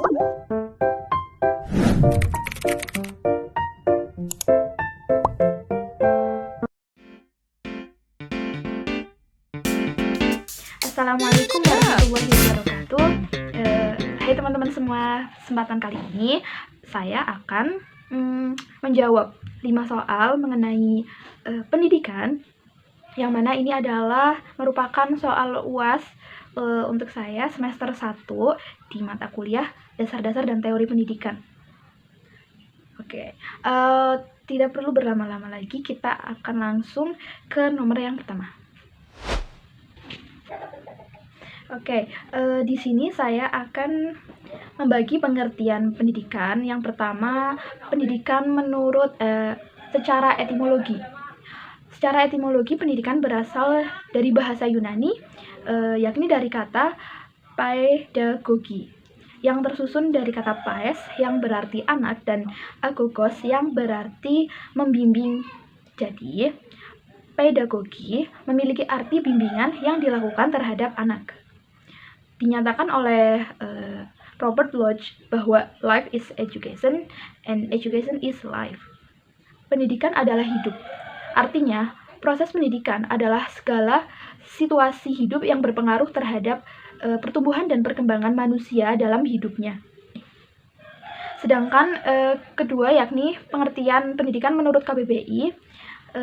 Assalamualaikum warahmatullahi wabarakatuh. Hai teman-teman semua, kesempatan kali ini saya akan menjawab 5 soal mengenai pendidikan, yang mana ini adalah merupakan soal UAS untuk saya semester 1 di mata kuliah Dasar-Dasar dan Teori Pendidikan. Oke, tidak perlu berlama-lama lagi, kita akan langsung ke nomor yang pertama. Oke, di sini saya akan membagi pengertian pendidikan. Yang pertama, pendidikan menurut secara etimologi. Secara etimologi, pendidikan berasal dari bahasa Yunani, yakni dari kata paedagogi, yang tersusun dari kata paes yang berarti anak dan agogos yang berarti membimbing. Jadi, pedagogi memiliki arti bimbingan yang dilakukan terhadap anak. Dinyatakan oleh Robert Lodge bahwa life is education and education is life. Pendidikan adalah hidup. Artinya, proses pendidikan adalah segala situasi hidup yang berpengaruh terhadap pertumbuhan dan perkembangan manusia dalam hidupnya. Sedangkan kedua, yakni pengertian pendidikan menurut KBBI,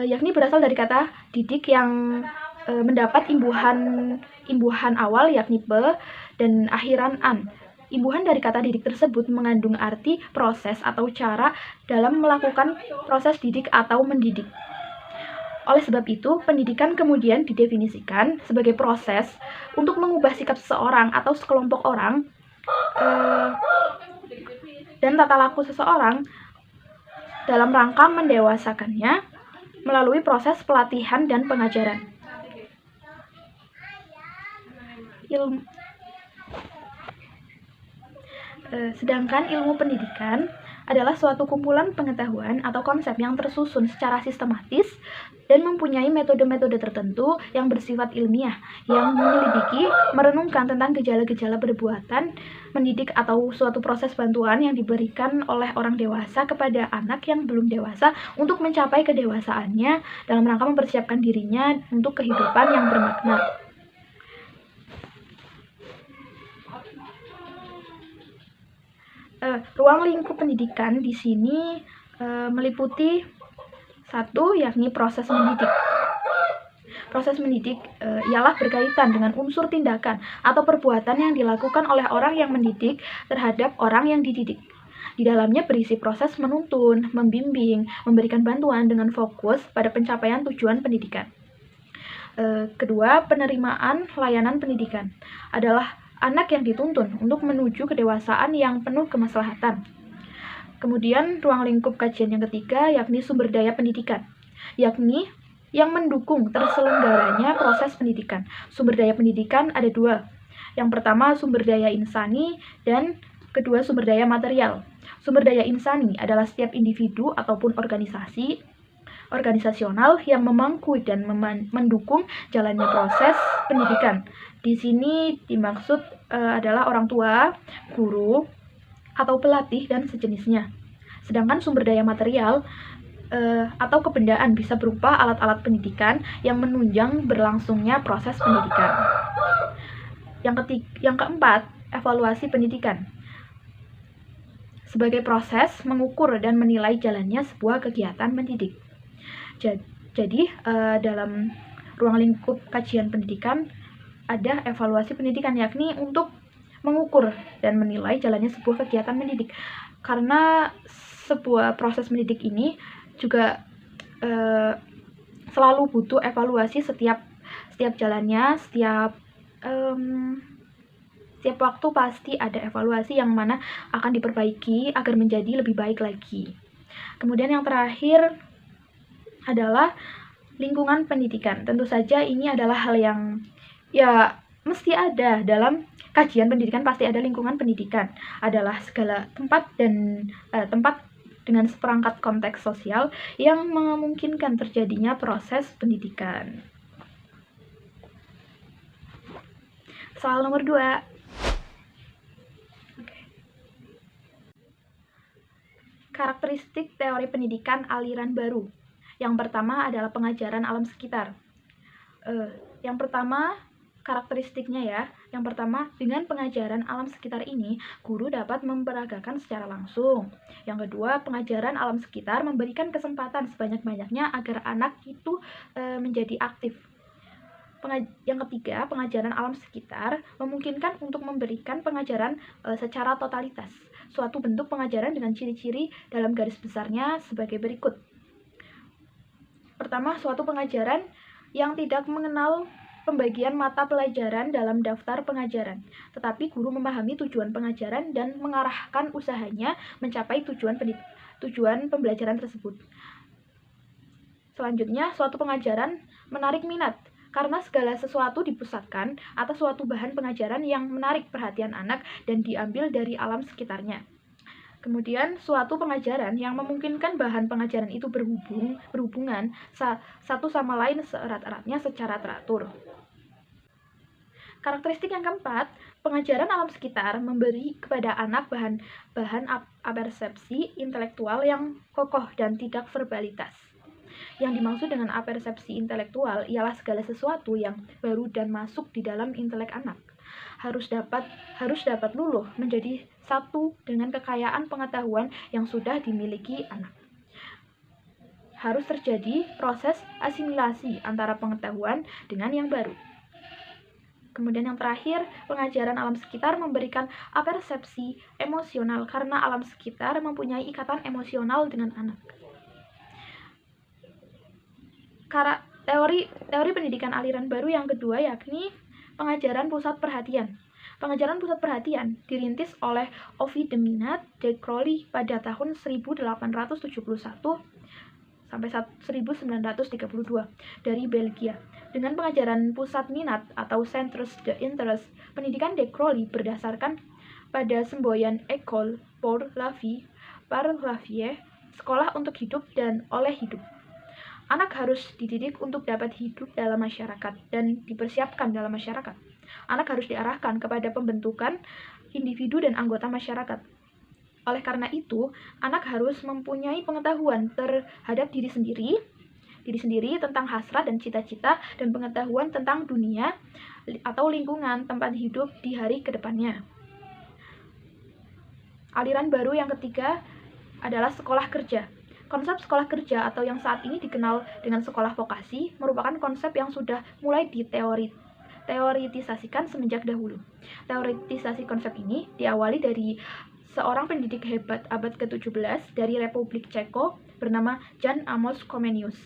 yakni berasal dari kata didik yang mendapat imbuhan awal yakni pe dan akhiran an. Imbuhan dari kata didik tersebut mengandung arti proses atau cara dalam melakukan proses didik atau mendidik. Oleh sebab itu, pendidikan kemudian didefinisikan sebagai proses untuk mengubah sikap seseorang atau sekelompok orang dan tata laku seseorang dalam rangka mendewasakannya melalui proses pelatihan dan pengajaran. Sedangkan ilmu pendidikan adalah suatu kumpulan pengetahuan atau konsep yang tersusun secara sistematis dan mempunyai metode-metode tertentu yang bersifat ilmiah, yang menyelidiki, merenungkan tentang gejala-gejala perbuatan mendidik atau suatu proses bantuan yang diberikan oleh orang dewasa kepada anak yang belum dewasa untuk mencapai kedewasaannya dalam rangka mempersiapkan dirinya untuk kehidupan yang bermakna. Ruang lingkup pendidikan di sini meliputi satu, yakni proses mendidik. Proses mendidik ialah berkaitan dengan unsur tindakan atau perbuatan yang dilakukan oleh orang yang mendidik terhadap orang yang dididik. Di dalamnya berisi proses menuntun, membimbing, memberikan bantuan dengan fokus pada pencapaian tujuan pendidikan. Kedua, penerimaan layanan pendidikan adalah anak yang dituntun untuk menuju kedewasaan yang penuh kemaslahatan. Kemudian ruang lingkup kajian yang ketiga yakni sumber daya pendidikan, yakni yang mendukung terselenggaranya proses pendidikan. Sumber daya pendidikan ada dua. Yang pertama sumber daya insani dan kedua sumber daya material. Sumber daya insani adalah setiap individu ataupun organisasional yang memangku dan mendukung jalannya proses pendidikan. Di sini dimaksud adalah orang tua, guru, atau pelatih dan sejenisnya. Sedangkan sumber daya material atau kebendaan bisa berupa alat-alat pendidikan yang menunjang berlangsungnya proses pendidikan. Yang keempat, evaluasi pendidikan sebagai proses mengukur dan menilai jalannya sebuah kegiatan mendidik. Jadi dalam ruang lingkup kajian pendidikan ada evaluasi pendidikan, yakni untuk mengukur dan menilai jalannya sebuah kegiatan mendidik. Karena sebuah proses mendidik ini juga selalu butuh evaluasi setiap jalannya, setiap waktu pasti ada evaluasi yang mana akan diperbaiki agar menjadi lebih baik lagi. Kemudian yang terakhir adalah lingkungan pendidikan. Tentu saja ini adalah hal yang ya mesti ada dalam kajian pendidikan, pasti ada lingkungan pendidikan. Adalah segala tempat dengan seperangkat konteks sosial yang memungkinkan terjadinya proses pendidikan. Soal nomor 2. Karakteristik teori pendidikan aliran baru. Yang pertama adalah pengajaran alam sekitar. Yang pertama, karakteristiknya ya. Yang pertama, dengan pengajaran alam sekitar ini, guru dapat memperagakan secara langsung. Yang kedua, pengajaran alam sekitar memberikan kesempatan sebanyak-banyaknya agar anak itu menjadi aktif. Yang ketiga, pengajaran alam sekitar memungkinkan untuk memberikan pengajaran secara totalitas. Suatu bentuk pengajaran dengan ciri-ciri dalam garis besarnya sebagai berikut. Pertama, suatu pengajaran yang tidak mengenal pembagian mata pelajaran dalam daftar pengajaran, tetapi guru memahami tujuan pengajaran dan mengarahkan usahanya mencapai tujuan pembelajaran tersebut. Selanjutnya, suatu pengajaran menarik minat, karena segala sesuatu dipusatkan atas suatu bahan pengajaran yang menarik perhatian anak dan diambil dari alam sekitarnya. Kemudian, suatu pengajaran yang memungkinkan bahan pengajaran itu berhubungan satu sama lain seerat-eratnya secara teratur. Karakteristik yang keempat, pengajaran alam sekitar memberi kepada anak bahan apersepsi intelektual yang kokoh dan tidak verbalitas. Yang dimaksud dengan apersepsi intelektual ialah segala sesuatu yang baru dan masuk di dalam intelek anak harus dapat luluh menjadi satu dengan kekayaan pengetahuan yang sudah dimiliki anak. Harus terjadi proses asimilasi antara pengetahuan dengan yang baru. Kemudian yang terakhir, pengajaran alam sekitar memberikan apersepsi emosional karena alam sekitar mempunyai ikatan emosional dengan anak. Teori pendidikan aliran baru yang kedua yakni pengajaran pusat perhatian. Pengajaran pusat perhatian dirintis oleh Ovid de Minat de Crowley pada tahun 1871 sampai 1932 dari Belgia. Dengan pengajaran pusat minat atau centres d'interest, pendidikan de Crowley berdasarkan pada semboyan École pour la vie, par la vie, sekolah untuk hidup dan oleh hidup. Anak harus dididik untuk dapat hidup dalam masyarakat dan dipersiapkan dalam masyarakat. Anak harus diarahkan kepada pembentukan individu dan anggota masyarakat. Oleh karena itu, anak harus mempunyai pengetahuan terhadap diri sendiri tentang hasrat dan cita-cita, dan pengetahuan tentang dunia atau lingkungan tempat hidup di hari kedepannya. Aliran baru yang ketiga adalah sekolah kerja. Konsep sekolah kerja atau yang saat ini dikenal dengan sekolah vokasi merupakan konsep yang sudah mulai teoritisasikan semenjak dahulu. Teoritisasi konsep ini diawali dari seorang pendidik hebat abad ke-17 dari Republik Ceko bernama Jan Amos Comenius.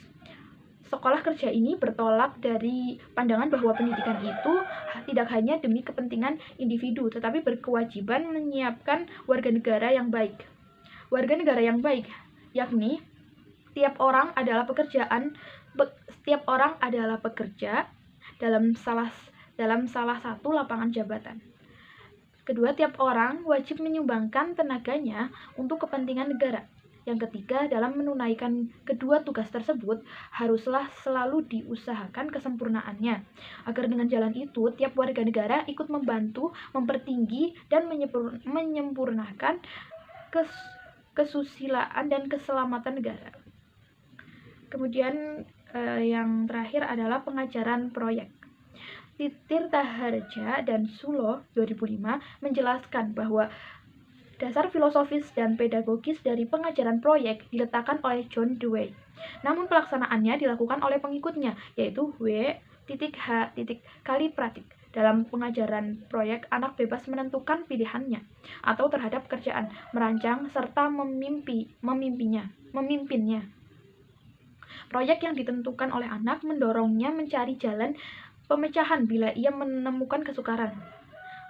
Sekolah kerja ini bertolak dari pandangan bahwa pendidikan itu tidak hanya demi kepentingan individu, tetapi berkewajiban menyiapkan warga negara yang baik. Warga negara yang baik yakni setiap orang adalah pekerja dalam salah satu lapangan jabatan. Kedua, tiap orang wajib menyumbangkan tenaganya untuk kepentingan negara. Yang ketiga, dalam menunaikan kedua tugas tersebut haruslah selalu diusahakan kesempurnaannya, agar dengan jalan itu tiap warga negara ikut membantu mempertinggi dan menyempurnakan kesusilaan dan keselamatan negara. Kemudian yang terakhir adalah pengajaran proyek. Tirta Harja dan Sulo 2005 menjelaskan bahwa dasar filosofis dan pedagogis dari pengajaran proyek diletakkan oleh John Dewey. Namun pelaksanaannya dilakukan oleh pengikutnya, yaitu W.H. Kalipratik. Dalam pengajaran proyek, anak bebas menentukan pilihannya atau terhadap pekerjaan, merancang, serta memimpinnya. Proyek yang ditentukan oleh anak mendorongnya mencari jalan pemecahan bila ia menemukan kesukaran.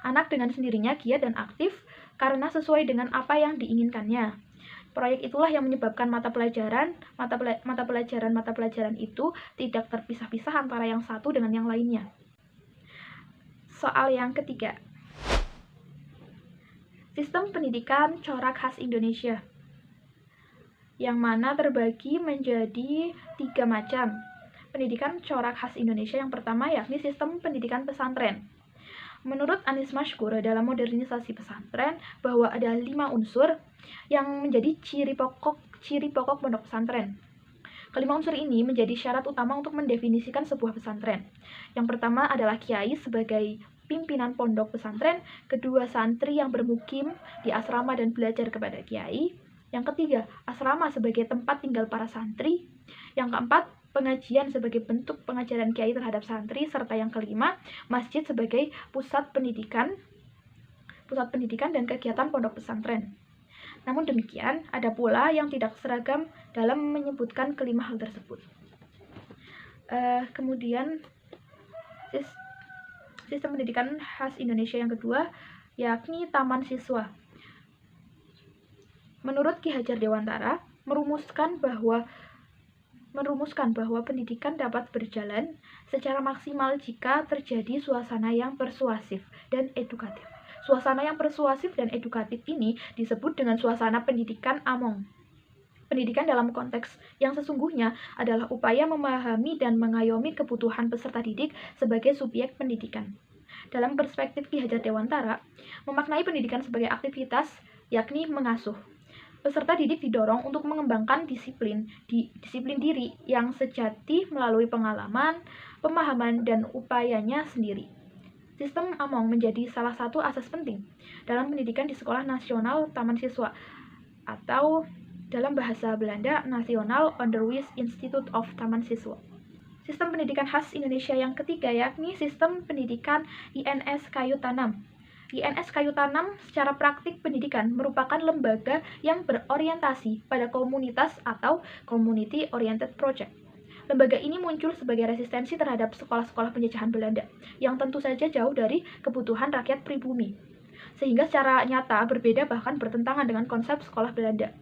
Anak dengan sendirinya giat dan aktif karena sesuai dengan apa yang diinginkannya. Proyek itulah yang menyebabkan mata pelajaran itu tidak terpisah-pisah antara yang satu dengan yang lainnya. Soal yang ketiga, sistem pendidikan corak khas Indonesia, yang mana terbagi menjadi 3 macam. Pendidikan corak khas Indonesia yang pertama yakni sistem pendidikan pesantren. Menurut Anies Mashkur dalam modernisasi pesantren bahwa ada 5 unsur yang menjadi ciri pokok pondok pesantren. Kelima unsur ini menjadi syarat utama untuk mendefinisikan sebuah pesantren. Yang pertama adalah kiai sebagai pimpinan pondok pesantren, kedua santri yang bermukim di asrama dan belajar kepada kiai, yang ketiga asrama sebagai tempat tinggal para santri, yang keempat pengajian sebagai bentuk pengajaran kiai terhadap santri, serta yang kelima masjid sebagai pusat pendidikan dan kegiatan pondok pesantren. Namun demikian, ada pula yang tidak seragam dalam menyebutkan kelima hal tersebut. Kemudian sistem pendidikan khas Indonesia yang kedua, yakni taman siswa. Menurut Ki Hajar Dewantara, merumuskan bahwa pendidikan dapat berjalan secara maksimal jika terjadi suasana yang persuasif dan edukatif. Suasana yang persuasif dan edukatif ini disebut dengan suasana pendidikan Among. Pendidikan dalam konteks yang sesungguhnya adalah upaya memahami dan mengayomi kebutuhan peserta didik sebagai subjek pendidikan. Dalam perspektif Ki Hajar Dewantara, memaknai pendidikan sebagai aktivitas, yakni mengasuh. Peserta didik didorong untuk mengembangkan disiplin diri yang sejati melalui pengalaman, pemahaman, dan upayanya sendiri. Sistem Among menjadi salah satu asas penting dalam pendidikan di Sekolah Nasional Taman Siswa, atau dalam bahasa Belanda National Onderwijs Institute of Taman Siswa. Sistem pendidikan khas Indonesia yang ketiga yakni sistem pendidikan INS Kayu Tanam. INS Kayu Tanam secara praktik pendidikan merupakan lembaga yang berorientasi pada komunitas atau community oriented project. Lembaga ini muncul sebagai resistensi terhadap sekolah-sekolah penjajahan Belanda yang tentu saja jauh dari kebutuhan rakyat pribumi, sehingga secara nyata berbeda bahkan bertentangan dengan konsep sekolah Belanda.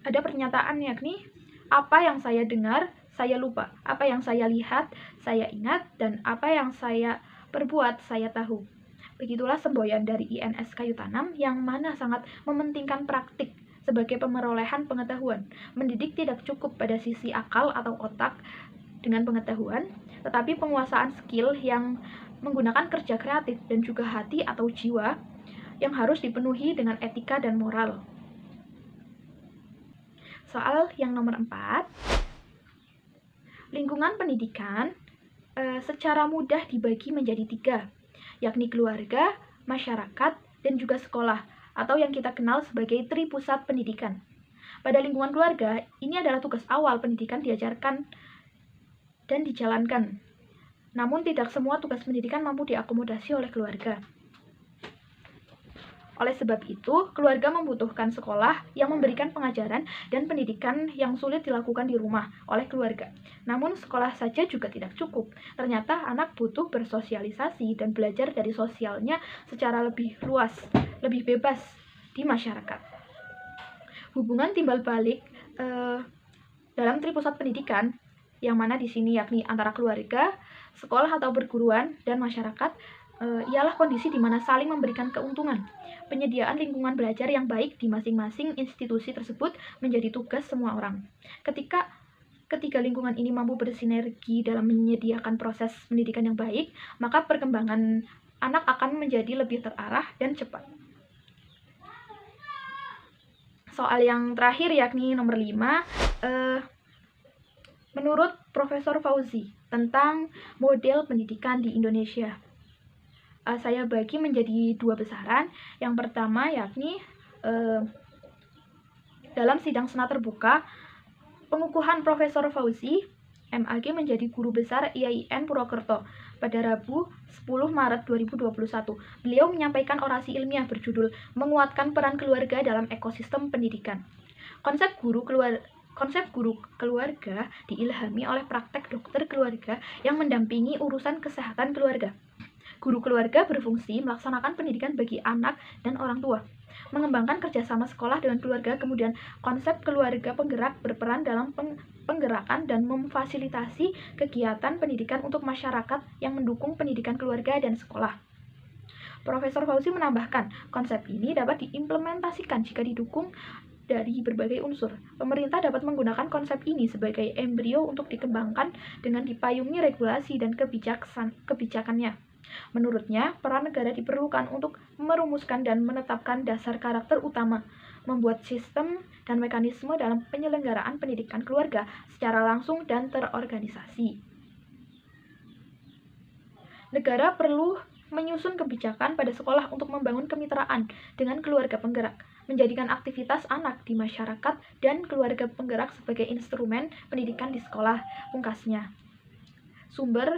Ada pernyataan yakni, apa yang saya dengar, saya lupa, apa yang saya lihat, saya ingat, dan apa yang saya perbuat, saya tahu. Begitulah semboyan dari INS Kayu Tanam yang mana sangat mementingkan praktik sebagai pemerolehan pengetahuan. Mendidik tidak cukup pada sisi akal atau otak dengan pengetahuan, tetapi penguasaan skill yang menggunakan kerja kreatif dan juga hati atau jiwa yang harus dipenuhi dengan etika dan moral. Soal yang nomor 4, lingkungan pendidikan secara mudah dibagi menjadi 3, yakni keluarga, masyarakat, dan juga sekolah, atau yang kita kenal sebagai tripusat pendidikan. Pada lingkungan keluarga, ini adalah tugas awal pendidikan diajarkan dan dijalankan. Namun tidak semua tugas pendidikan mampu diakomodasi oleh keluarga. Oleh sebab itu, keluarga membutuhkan sekolah yang memberikan pengajaran dan pendidikan yang sulit dilakukan di rumah oleh keluarga. Namun, sekolah saja juga tidak cukup. Ternyata anak butuh bersosialisasi dan belajar dari sosialnya secara lebih luas, lebih bebas di masyarakat. Hubungan timbal balik dalam tripusat pendidikan, yang mana di sini yakni antara keluarga, sekolah atau perguruan, dan masyarakat, ialah kondisi di mana saling memberikan keuntungan. Penyediaan lingkungan belajar yang baik di masing-masing institusi tersebut menjadi tugas semua orang. Ketika ketiga lingkungan ini mampu bersinergi dalam menyediakan proses pendidikan yang baik, maka perkembangan anak akan menjadi lebih terarah dan cepat. Soal yang terakhir yakni nomor 5, menurut Profesor Fauzi tentang model pendidikan di Indonesia. Saya bagi menjadi 2 besaran. Yang pertama yakni dalam sidang senat terbuka, pengukuhan Profesor Fauzi, MAG menjadi guru besar IAIN Purwokerto pada Rabu 10 Maret 2021. Beliau menyampaikan orasi ilmiah berjudul Menguatkan Peran Keluarga dalam Ekosistem Pendidikan. Konsep guru keluarga diilhami oleh praktek dokter keluarga yang mendampingi urusan kesehatan keluarga. Guru keluarga berfungsi melaksanakan pendidikan bagi anak dan orang tua, mengembangkan kerjasama sekolah dengan keluarga, kemudian konsep keluarga penggerak berperan dalam penggerakan dan memfasilitasi kegiatan pendidikan untuk masyarakat yang mendukung pendidikan keluarga dan sekolah. Profesor Fauzi menambahkan, konsep ini dapat diimplementasikan jika didukung dari berbagai unsur. Pemerintah dapat menggunakan konsep ini sebagai embrio untuk dikembangkan dengan dipayungi regulasi dan kebijakannya. Menurutnya, peran negara diperlukan untuk merumuskan dan menetapkan dasar karakter utama, membuat sistem dan mekanisme dalam penyelenggaraan pendidikan keluarga secara langsung dan terorganisasi. Negara perlu menyusun kebijakan pada sekolah untuk membangun kemitraan dengan keluarga penggerak, menjadikan aktivitas anak di masyarakat dan keluarga penggerak sebagai instrumen pendidikan di sekolah. Pungkasnya. Sumber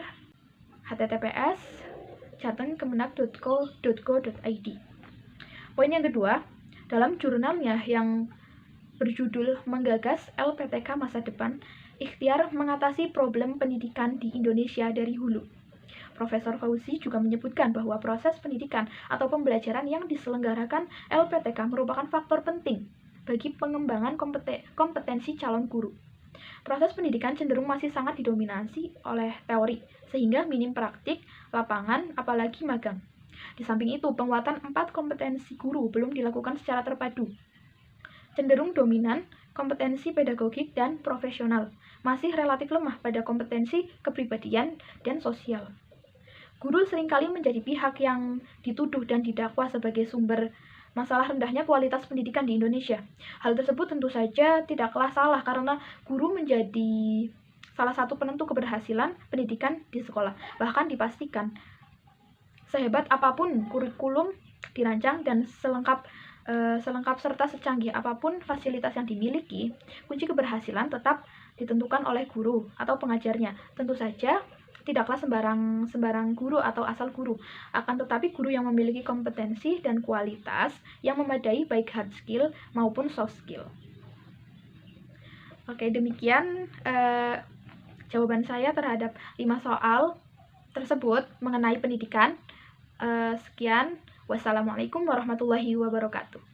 https://jatengkemenak.co.id. Poin yang kedua, dalam jurnalnya yang berjudul Menggagas LPTK Masa Depan, Ikhtiar Mengatasi Problem Pendidikan di Indonesia dari Hulu. Profesor Fauzi juga menyebutkan bahwa proses pendidikan atau pembelajaran yang diselenggarakan LPTK merupakan faktor penting bagi pengembangan kompetensi calon guru. Proses pendidikan cenderung masih sangat didominasi oleh teori, sehingga minim praktik, lapangan, apalagi magang. Di samping itu, penguatan 4 kompetensi guru belum dilakukan secara terpadu. Cenderung dominan kompetensi pedagogik dan profesional, masih relatif lemah pada kompetensi kepribadian dan sosial. Guru seringkali menjadi pihak yang dituduh dan didakwa sebagai sumber masalah rendahnya kualitas pendidikan di Indonesia. Hal tersebut tentu saja tidaklah salah karena guru menjadi salah satu penentu keberhasilan pendidikan di sekolah. Bahkan dipastikan sehebat apapun kurikulum dirancang dan selengkap serta secanggih apapun fasilitas yang dimiliki, kunci keberhasilan tetap ditentukan oleh guru atau pengajarnya. Tentu saja tidaklah sembarang guru atau asal guru, akan tetapi guru yang memiliki kompetensi dan kualitas yang memadai baik hard skill maupun soft skill. Oke, demikian jawaban saya terhadap 5 soal tersebut mengenai pendidikan. Sekian, wassalamualaikum warahmatullahi wabarakatuh.